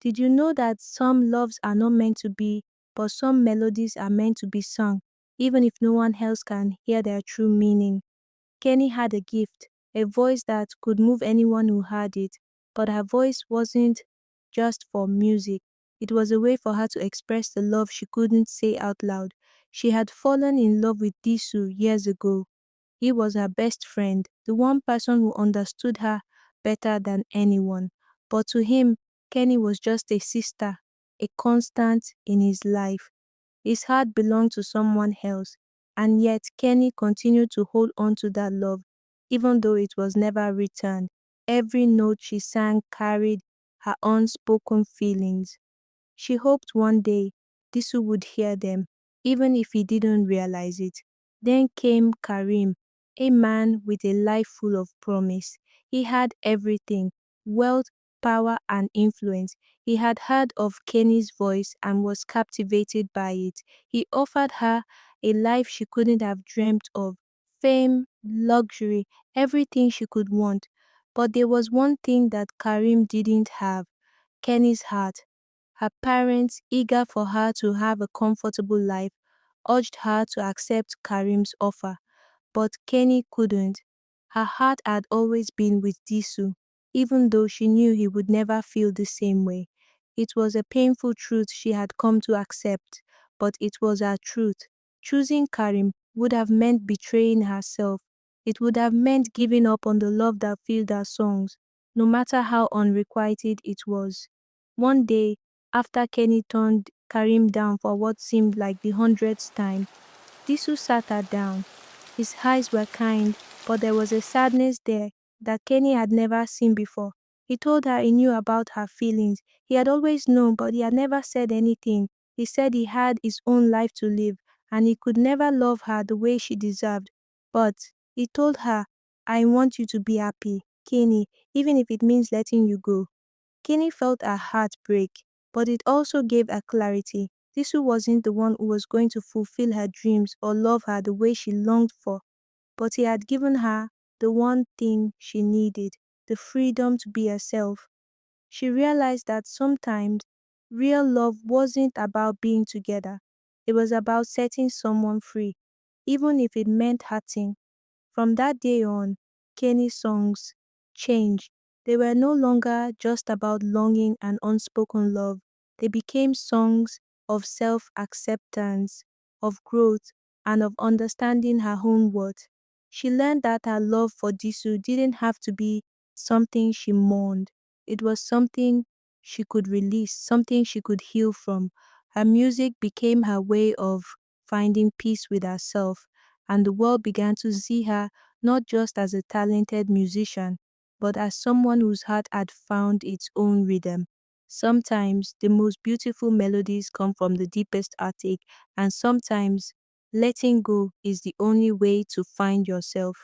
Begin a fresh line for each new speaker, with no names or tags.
Did you know that some loves are not meant to be, but some melodies are meant to be sung, even if no one else can hear their true meaning? Keni had a gift, a voice that could move anyone who heard it, but her voice wasn't just for music. It was a way for her to express the love she couldn't say out loud. She had fallen in love with Disu years ago. He was her best friend, the one person who understood her better than anyone. But to him, Keni was just a sister, a constant in his life. His heart belonged to someone else, and yet Keni continued to hold on to that love, even though it was never returned. Every note she sang carried her unspoken feelings. She hoped one day Disu would hear them, even if he didn't realize it. Then came Karim, a man with a life full of promise. He had everything: wealth, power, and influence. He had heard of Kenny's voice and was captivated by it. He offered her a life she couldn't have dreamt of: fame, luxury, everything she could want. But there was one thing that Karim didn't have: Kenny's heart. Her parents, eager for her to have a comfortable life, urged her to accept Karim's offer, but Keni couldn't. Her heart had always been with Disu, even though she knew he would never feel the same way. It was a painful truth she had come to accept, but it was her truth. Choosing Karim would have meant betraying herself. It would have meant giving up on the love that filled her songs, no matter how unrequited it was. One day, after Keni turned Karim down for what seemed like the 100th time, Disu sat her down. His eyes were kind, but there was a sadness there that Kenny had never seen before. He told her he knew about her feelings. He had always known, but he had never said anything. He said he had his own life to live, and he could never love her the way she deserved. But he told her, "I want you to be happy, Kenny, even if it means letting you go." Kenny felt her heart break, but it also gave her clarity. Disu wasn't the one who was going to fulfill her dreams or love her the way she longed for, but he had given her the one thing she needed: the freedom to be herself. She realized that sometimes real love wasn't about being together, it was about setting someone free, even if it meant hurting. From that day on, Kenny's songs changed. They were no longer just about longing and unspoken love. They became songs of self-acceptance, of growth, and of understanding her own worth. She learned that her love for Disu didn't have to be something she mourned. It was something she could release, something she could heal from. Her music became her way of finding peace with herself, and the world began to see her not just as a talented musician, but as someone whose heart had found its own rhythm. Sometimes the most beautiful melodies come from the deepest heartache, and sometimes letting go is the only way to find yourself.